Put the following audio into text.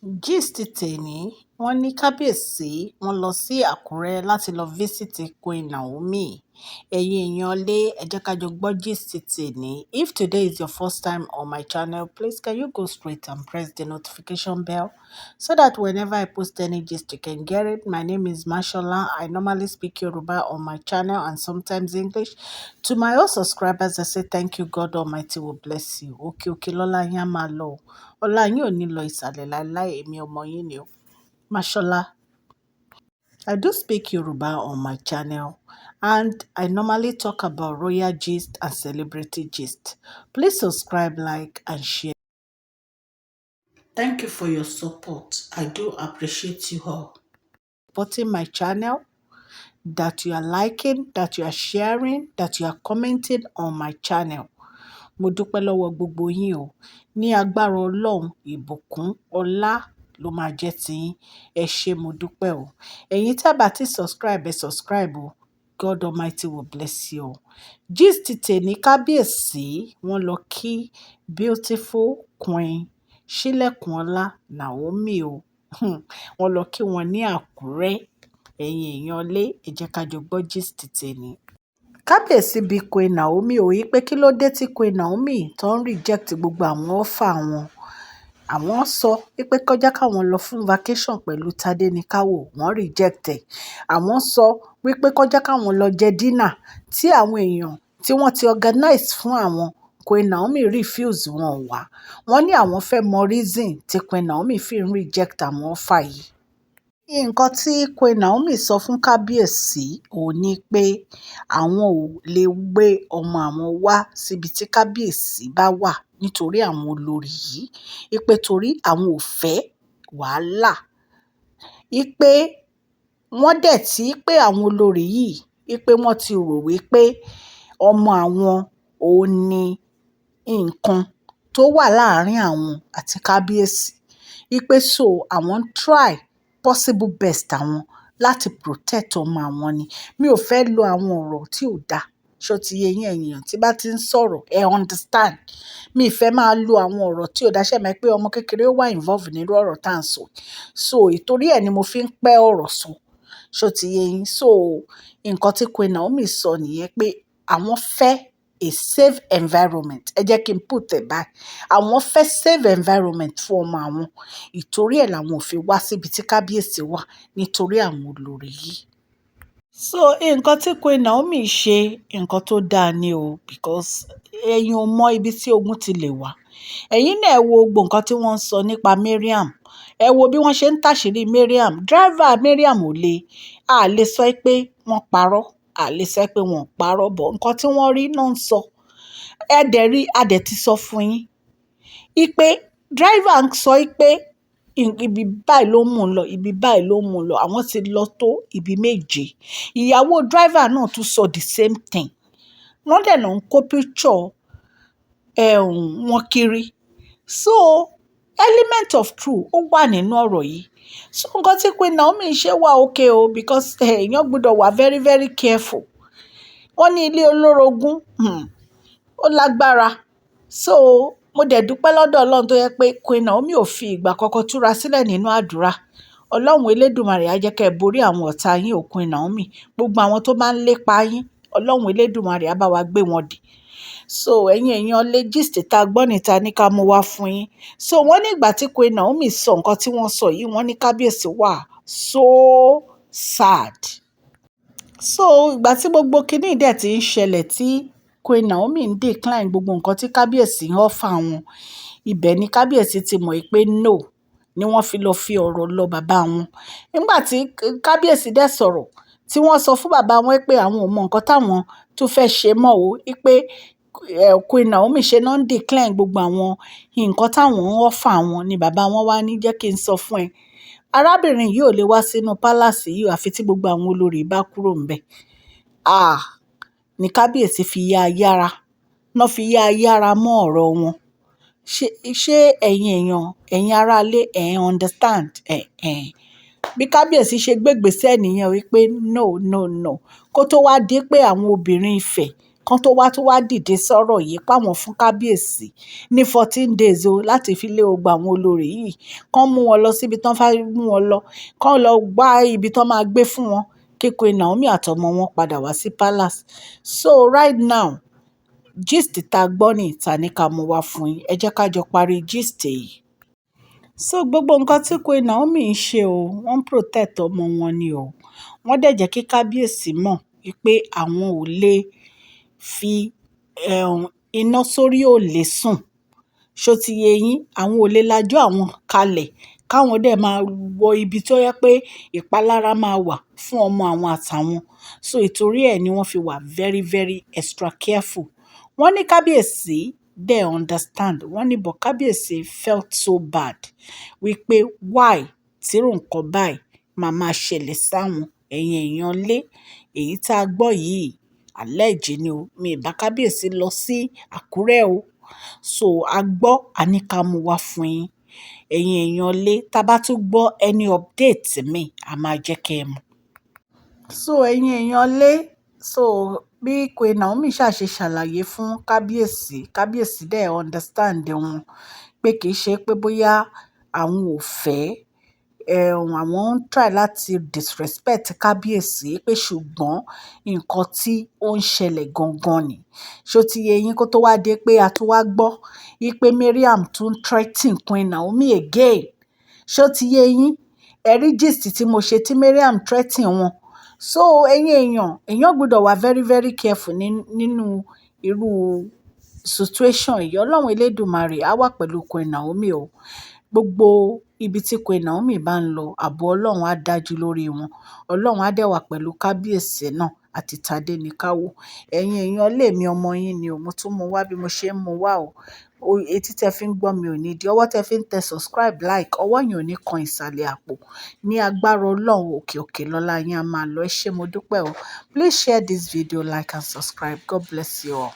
Gist tèmi wọ́n ní kábíyèsí wọ́n lọ sí Àkúrẹ́ láti lọ visit Queen Naomi. Ẹ̀yin èèyàn lé ẹ jẹ́ ká jọ gbọ́ gist tèmi. If today is your first time on my channel, please can you go straight and press the notification bell so that whenever I post any gist you can get it. My name is Mashola. I normally speak Yoruba on my channel and sometimes English. To my old subscribers, I say thank you. God Almighty will bless you. Òkè lọ́lá yín á máa lọ o. Ọlá yín ò ní lọ ìsàlẹ̀ láíláí, èmi ọmọ yín ni o. Mashola. I do speak Yoruba on my channel and I normally talk about royal gist and celebrity gist. Please subscribe, like and share. Thank you for your support. I do appreciate you all. Supporting my channel, that you are liking, that you are sharing, that you are commenting on my channel. Mo dúpẹ́ lọ́wọ́ gbogbo yín o. Ní agbára Ọlọ́run, ìbùkún, ọlá ló máa jẹ́ tiyín. Ẹ ṣé mo dúpẹ́ o. Ẹ̀yin tí a bá ti subscribe, ẹ subscribe o. God Almighty will bless you o. Gist tèmi kábíyèsí wọ́n lọ kí beautiful Queen Sílẹ̀kùnọlá Naomi o. Wọ́n lọ kí wọn ní Àkúrẹ́. Ẹ̀yin èèyàn lé ẹ jẹ́ ká jọ gbọ́ gist tèmi. Kábíyèsí bi Queen Naomi ò yí pé kí ló dé tí Queen Naomi tó ń reject gbogbo àwọn offer wọn. Àwọn sọ wípé kọjá káwọn lọ fún vacation pẹ̀lú Tádéníkáwò, wọ́n reject ẹ̀. Àwọn sọ wípé kọjá káwọn lọ jẹ dinner tí àwọn èèyàn tí wọ́n ti organize fún àwọn. Queen Naomi refuse wọn wá. Wọ́n ní àwọn fẹ́ mọ reason tí Queen Naomi fi ń reject àwọn offer yìí. Nǹkan tí Queen Naomi sọ fún kábíyèsí ò ní pé àwọn ò lè gbé ọmọ àwọn wá síbi tí kábíyèsí bá wà nítorí àwọn olórí yìí. Ipe torí àwọn ò fẹ́ wàhálà. Ipe wọ́n dẹ̀ tí pé àwọn olórí yìí, ipe wọ́n ti rò wípé ọmọ àwọn ò ní nǹkan tó wà láàárín àwọn àti kábíyèsí. Ipe so àwọn ń try possible best àwọn láti protect ọmọ àwọn ni. Mi ò fẹ́ lo àwọn ọ̀rọ̀ tí ò dáa. Ṣó ti yé yín èèyàn tí bá ti ń sọ̀rọ̀ ẹ understand. Mi ì fẹ́ máa lo àwọn ọ̀rọ̀ tí ò dáa. Ṣé mọ̀ pé ọmọ kékeré wà involve nínú ọ̀rọ̀ tá à ń sọ. So ìtorí ẹ̀ ni mo fi ń pẹ́ ọ̀rọ̀ sọ. Ṣó ti yé yín. So nǹkan tí Queen Naomi sọ nìyẹn pé àwọn fẹ́ a safe environment. Ẹ jẹ́ kí n put ẹ̀ báyìí. Àwọn fẹ́ safe environment fún ọmọ àwọn. Ìtorí ẹ̀ làwọn ò fi wá síbi tí kábíyèsí wà nítorí àwọn olórí yìí. So nǹkan tí Queen Naomi ṣe nǹkan tó dáa ni o, because ẹ̀yin ò mọ ibi tí ogun ti lè wá. Ẹ̀yin náà ẹ wo gbogbo nǹkan tí wọ́n ń sọ nípa Mariam. Ẹ wo bí wọ́n ṣe ń tàṣírí Mariam. Driver Mariam ò le. A lè sọ pé wọ́n parọ́. A lè sọ pé wọ́n parọ́ bọ̀. Nǹkan tí wọ́n rí náà ń sọ. Ẹ dẹ̀ rí, a dẹ̀ ti sọ fún yín. Ipe driver ń sọ pé ibi báyìí ló mú un lọ, ibi báyìí ló mú un lọ. Àwọn ti lọ tó ibi méje. Ìyàwó driver náà tún sọ the same thing. Wọ́n dẹ̀ náà ń kó picture wọn kiri. So element of true ó wà nínú ọ̀rọ̀ yìí. So nǹkan tí Queen Naomi ṣe wà okay o, because èèyàn gbọ́dọ̀ wà very very careful. Wọ́n ní ilé olórogún ó lágbára. So mo dẹ̀ dúpẹ́ lọ́dọ̀ Ọlọ́run tó yẹ pé Queen Naomi ò fi ìgbà kankan túra sílẹ̀ nínú àdúrà. Ọlọ́run Elédùmarè á jẹ́ kẹ́ ẹ borí àwọn ọ̀tá yín o Queen Naomi. Gbogbo àwọn tó máa ń lépa yín, Ọlọ́run Elédùmarè á bá wa gbé wọn dè. So ẹ̀yin èèyàn lé gist tá gbọ́ níta ní ká mú wá fún yín. So wọ́n ní ìgbà tí Queen Naomi sọ nǹkan tí wọ́n sọ yìí, wọ́n ní kábíyèsí wà so sad. So ìgbà tí gbogbo kinní dẹ̀ ti ń ṣẹlẹ̀ tí Queen Naomi ń decline gbogbo nǹkan tí kábíyèsí ń offer wọn, ibẹ̀ ni kábíyèsí ti mọ̀ pé no, ni wọ́n fi lọ fi ọ̀rọ̀ lọ bàbá wọn. Nígbà tí kábíyèsí dẹ̀ sọ̀rọ̀ tí wọ́n sọ fún bàbá wọn pé àwọn ò mọ nǹkan táwọn tún fẹ́ ṣe mọ́ o, pé Queen Naomi ṣe náà ń decline gbogbo àwọn nǹkan táwọn ń offer wọn, ni bàbá wọn wá ní jẹ́ kí n sọ fún ẹ. Arábìnrin yìí ò lè wá sínú palace yìí àfi tí gbogbo àwọn olórí bá kúrò ńbẹ̀. Ni kábíyèsí fi yá yára. Náà fi yá yára mọ́ ọ̀rọ̀ wọn. Ṣé ẹ̀yin èèyàn, ẹ̀yin aráalé ẹ̀ understand? Bí kábíyèsí ṣe gbégbèsè nìyẹn wípé no no no. Kó tó wá dé pé àwọn obìnrin Ifẹ̀ kan tó wá dìde sọ̀rọ̀ yìí páwọn fún kábíyèsí ní 14 days o láti fi lé gbogbo àwọn olórí yìí kán mú wọn lọ síbi tán fẹ́ mú wọn lọ kán lọ gbá ibi tán máa gbé fún wọn kí Queen Naomi àtọmọ wọn padà wá sí palace. So right now gist tá a gbọ́ ní ìta ní ká mú wá fún yín, ẹ jẹ́ ká jọ parí gist yìí. So gbogbo nǹkan tí Queen Naomi ń ṣe o, wọ́n ń protect ọmọ wọn ni o. Wọ́n dẹ̀ jẹ́ kí kábíyèsí mọ̀ wípé àwọn ò lè fi iná sórí òòlè sùn. Ṣó ti yé yín? Àwọn ò lè lajú àwọn kalẹ̀ káwọn dẹ̀ máa wọ ibi tó yẹ pé ìpalára máa wà fún ọmọ àwọn àtàwọn. So ìtorí ẹ̀ ni wọ́n fi wà very very extra careful. Wọ́n ní kábíyèsí dẹ̀ understand. Wọ́n ní but kábíyèsí felt so bad wípé why tírú nǹkan báyìí máa máa ṣẹlẹ̀ sáwọn èèyàn lé èyí tá a gbọ́ yìí àlẹ́jì ni o. Mi ì bá kábíyèsí lọ sí Àkúrẹ́ o. So a gbọ́ a ní ká mú wá fún yín. Èèyàn lé tá a bá tún gbọ́ any update mi a máa jẹ́ kẹ́ ẹ mọ̀. So èèyàn lé so bí Queen Naomi ṣàṣe ṣàlàyé fún kábíyèsí, kábíyèsí dẹ̀ understand wọn pé kì í ṣe pé bóyá àwọn ò fẹ́ àwọn ń try láti disrespect kábíyèsí pé ṣùgbọ́n nǹkan tí ó ń ṣẹlẹ̀ gangan ni. Ṣó ti yé yín kó tó wá dé pé a tún wá gbọ́ wípé Mariam tún threaten Queen Naomi again. Ṣó ti yé yín? Ẹ rí gist tí mo ṣe tí Mariam threaten wọn. So èèyàn gbọ́dọ̀ wà very very careful nínú irú situation yìí. Ọlọ́run Elédùmarè á wà pẹ̀lú Queen Naomi o. Gbogbo ibi tí Queen Naomi bá ń lọ, ààbò Ọlọ́run á dájú lórí wọn. Ọlọ́run á dẹ̀ wà pẹ̀lú kábíyèsí náà àti Tádéníkáwò. Èèyàn lé mi ọmọ yín ni o. Mo tún mú wá bí mo ṣe ń mú wá o. Etí tẹ fi ń gbọ́ mi ò ní di, ọwọ́ tẹ fi ń tẹ subscribe like ọwọ́ yẹn ò ní kan ìsàlẹ̀ àpò. Ní agbára Ọlọ́run òkè òkè lọ́la yín a máa lọ. Ẹ ṣé mo dúpẹ́ o. Please share this video, like and subscribe. God bless you all.